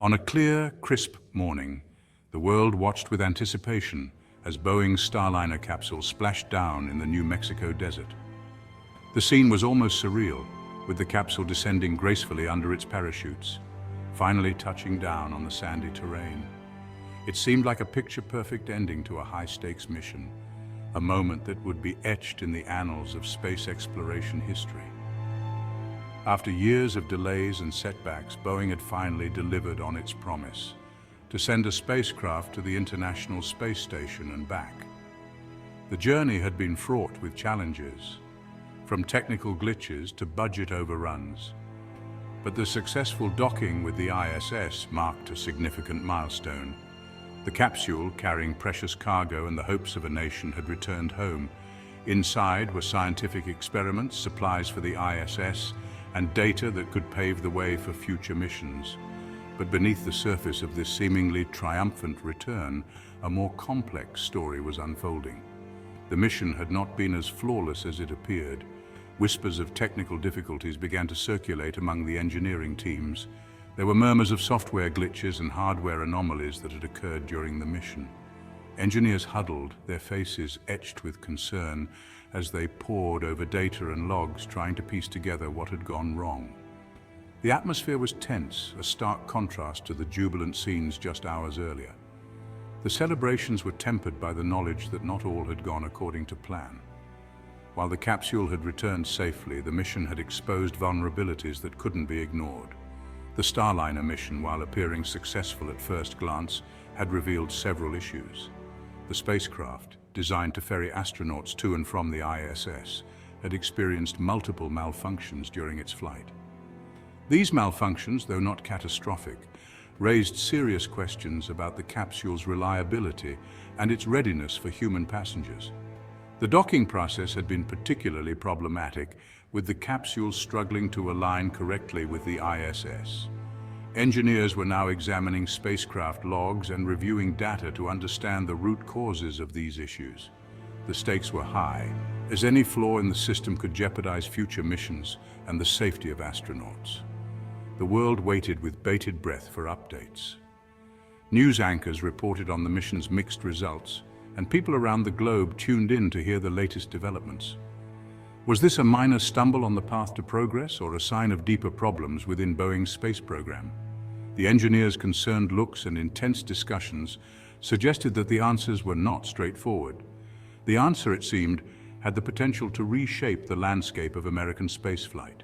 On a clear, crisp morning, the world watched with anticipation as Boeing's Starliner capsule splashed down in the New Mexico desert. The scene was almost surreal, with the capsule descending gracefully under its parachutes, finally touching down on the sandy terrain. It seemed like a picture-perfect ending to a high-stakes mission, a moment that would be etched in the annals of space exploration history. After years of delays and setbacks, Boeing had finally delivered on its promise to send a spacecraft to the International Space Station and back. The journey had been fraught with challenges, from technical glitches to budget overruns. But the successful docking with the ISS marked a significant milestone. The capsule, carrying precious cargo and the hopes of a nation, had returned home. Inside were scientific experiments, supplies for the ISS, and data that could pave the way for future missions. But beneath the surface of this seemingly triumphant return, a more complex story was unfolding. The mission had not been as flawless as it appeared. Whispers of technical difficulties began to circulate among the engineering teams. There were murmurs of software glitches and hardware anomalies that had occurred during the mission. Engineers huddled, their faces etched with concern, as they pored over data and logs, trying to piece together what had gone wrong. The atmosphere was tense, a stark contrast to the jubilant scenes just hours earlier. The celebrations were tempered by the knowledge that not all had gone according to plan. While the capsule had returned safely, the mission had exposed vulnerabilities that couldn't be ignored. The Starliner mission, while appearing successful at first glance, had revealed several issues. The spacecraft, designed to ferry astronauts to and from the ISS, had experienced multiple malfunctions during its flight. These malfunctions, though not catastrophic, raised serious questions about the capsule's reliability and its readiness for human passengers. The docking process had been particularly problematic, with the capsule struggling to align correctly with the ISS. Engineers were now examining spacecraft logs and reviewing data to understand the root causes of these issues. The stakes were high, as any flaw in the system could jeopardize future missions and the safety of astronauts. The world waited with bated breath for updates. News anchors reported on the mission's mixed results, and people around the globe tuned in to hear the latest developments. Was this a minor stumble on the path to progress, or a sign of deeper problems within Boeing's space program? The engineers' concerned looks and intense discussions suggested that the answers were not straightforward. The answer, it seemed, had the potential to reshape the landscape of American spaceflight.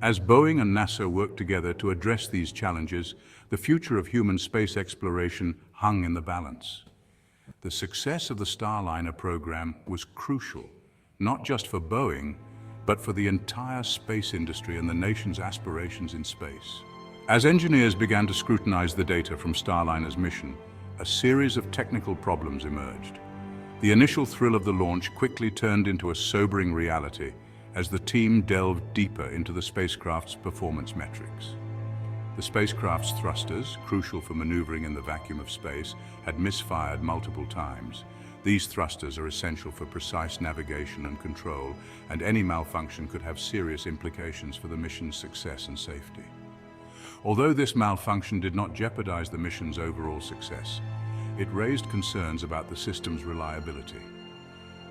As Boeing and NASA worked together to address these challenges, the future of human space exploration hung in the balance. The success of the Starliner program was crucial, not just for Boeing, but for the entire space industry and the nation's aspirations in space. As engineers began to scrutinize the data from Starliner's mission, a series of technical problems emerged. The initial thrill of the launch quickly turned into a sobering reality as the team delved deeper into the spacecraft's performance metrics. The spacecraft's thrusters, crucial for maneuvering in the vacuum of space, had misfired multiple times. These thrusters are essential for precise navigation and control, and any malfunction could have serious implications for the mission's success and safety. Although this malfunction did not jeopardize the mission's overall success, it raised concerns about the system's reliability.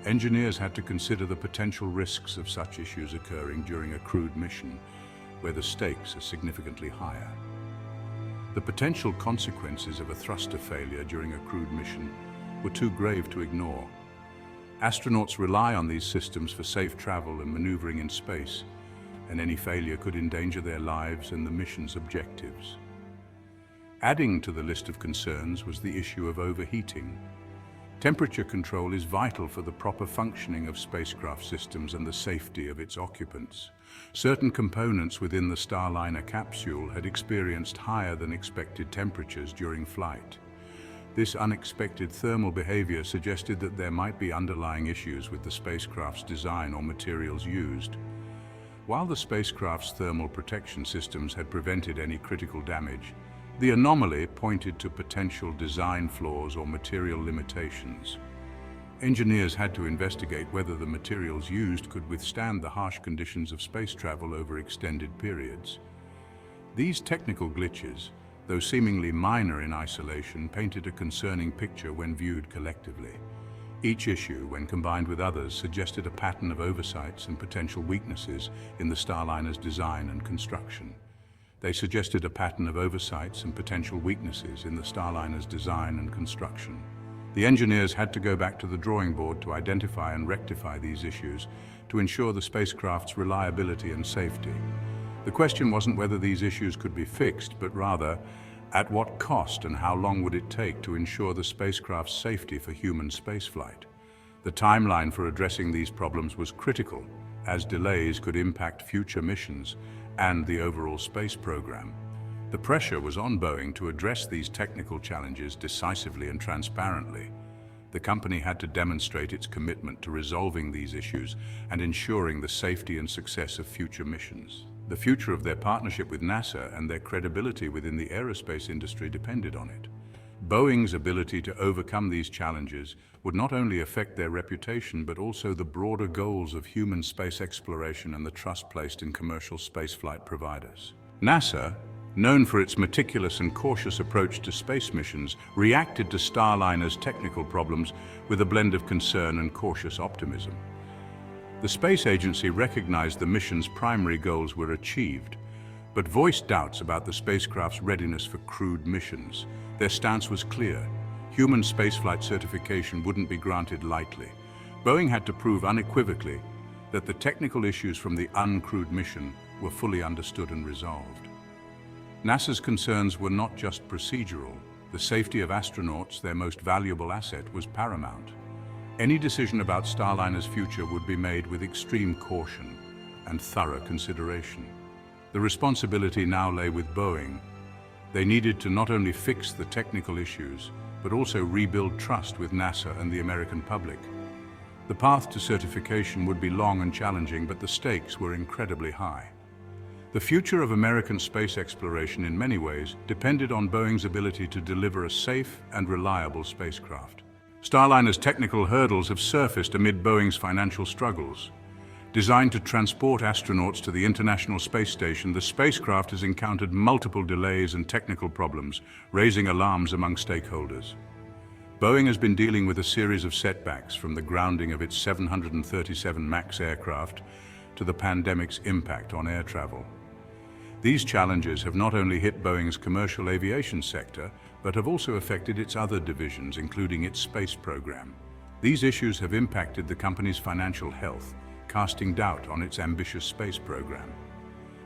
Engineers had to consider the potential risks of such issues occurring during a crewed mission, where the stakes are significantly higher. The potential consequences of a thruster failure during a crewed mission were too grave to ignore. Astronauts rely on these systems for safe travel and maneuvering in space, and any failure could endanger their lives and the mission's objectives. Adding to the list of concerns was the issue of overheating. Temperature control is vital for the proper functioning of spacecraft systems and the safety of its occupants. Certain components within the Starliner capsule had experienced higher than expected temperatures during flight. This unexpected thermal behavior suggested that there might be underlying issues with the spacecraft's design or materials used. While the spacecraft's thermal protection systems had prevented any critical damage, the anomaly pointed to potential design flaws or material limitations. Engineers had to investigate whether the materials used could withstand the harsh conditions of space travel over extended periods. These technical glitches, though seemingly minor in isolation, painted a concerning picture when viewed collectively. Each issue, when combined with others, suggested a pattern of oversights and potential weaknesses in the Starliner's design and construction. The engineers had to go back to the drawing board to identify and rectify these issues to ensure the spacecraft's reliability and safety. The question wasn't whether these issues could be fixed, but rather, at what cost and how long would it take to ensure the spacecraft's safety for human spaceflight? The timeline for addressing these problems was critical, as delays could impact future missions and the overall space program. The pressure was on Boeing to address these technical challenges decisively and transparently. The company had to demonstrate its commitment to resolving these issues and ensuring the safety and success of future missions. The future of their partnership with NASA and their credibility within the aerospace industry depended on it. Boeing's ability to overcome these challenges would not only affect their reputation, but also the broader goals of human space exploration and the trust placed in commercial spaceflight providers. NASA, known for its meticulous and cautious approach to space missions, reacted to Starliner's technical problems with a blend of concern and cautious optimism. The space agency recognized the mission's primary goals were achieved, but voiced doubts about the spacecraft's readiness for crewed missions. Their stance was clear: human spaceflight certification wouldn't be granted lightly. Boeing had to prove unequivocally that the technical issues from the uncrewed mission were fully understood and resolved. NASA's concerns were not just procedural. The safety of astronauts, their most valuable asset, was paramount. Any decision about Starliner's future would be made with extreme caution and thorough consideration. The responsibility now lay with Boeing. They needed to not only fix the technical issues, but also rebuild trust with NASA and the American public. The path to certification would be long and challenging, but the stakes were incredibly high. The future of American space exploration in many ways depended on Boeing's ability to deliver a safe and reliable spacecraft. Starliner's technical hurdles have surfaced amid Boeing's financial struggles. Designed to transport astronauts to the International Space Station, the spacecraft has encountered multiple delays and technical problems, raising alarms among stakeholders. Boeing has been dealing with a series of setbacks, from the grounding of its 737 MAX aircraft to the pandemic's impact on air travel. These challenges have not only hit Boeing's commercial aviation sector, but have also affected its other divisions, including its space program. These issues have impacted the company's financial health, casting doubt on its ambitious space program.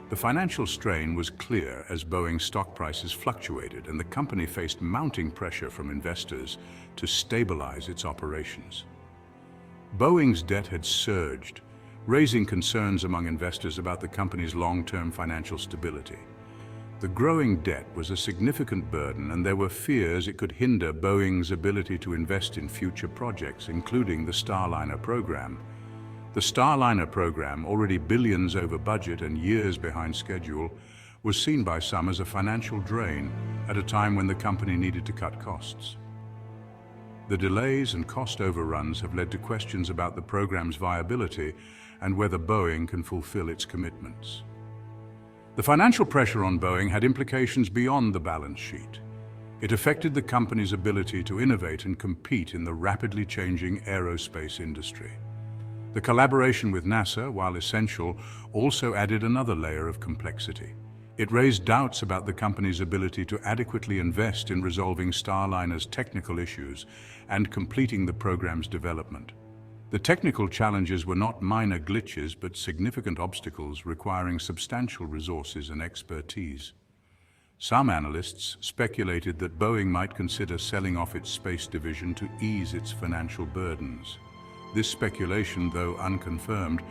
The financial strain was clear as Boeing's stock prices fluctuated, and the company faced mounting pressure from investors to stabilize its operations. Boeing's debt had surged, raising concerns among investors about the company's long-term financial stability. The growing debt was a significant burden, and there were fears it could hinder Boeing's ability to invest in future projects, including the Starliner program. The Starliner program, already billions over budget and years behind schedule, was seen by some as a financial drain at a time when the company needed to cut costs. The delays and cost overruns have led to questions about the program's viability and whether Boeing can fulfill its commitments. The financial pressure on Boeing had implications beyond the balance sheet. It affected the company's ability to innovate and compete in the rapidly changing aerospace industry. The collaboration with NASA, while essential, also added another layer of complexity. It raised doubts about the company's ability to adequately invest in resolving Starliner's technical issues and completing the program's development. The technical challenges were not minor glitches, but significant obstacles requiring substantial resources and expertise. Some analysts speculated that Boeing might consider selling off its space division to ease its financial burdens. This speculation, though unconfirmed,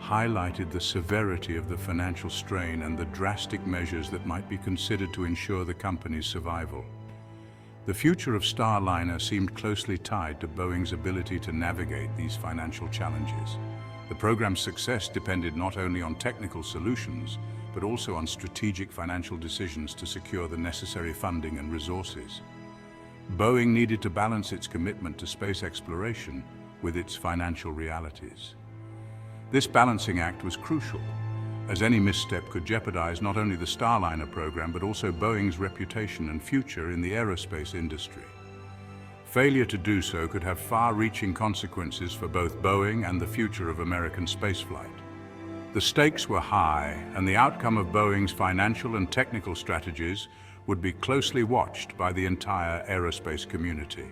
highlighted the severity of the financial strain and the drastic measures that might be considered to ensure the company's survival. The future of Starliner seemed closely tied to Boeing's ability to navigate these financial challenges. The program's success depended not only on technical solutions, but also on strategic financial decisions to secure the necessary funding and resources. Boeing needed to balance its commitment to space exploration with its financial realities. This balancing act was crucial, as any misstep could jeopardize not only the Starliner program but also Boeing's reputation and future in the aerospace industry. Failure to do so could have far-reaching consequences for both Boeing and the future of American spaceflight. The stakes were high, and the outcome of Boeing's financial and technical strategies would be closely watched by the entire aerospace community.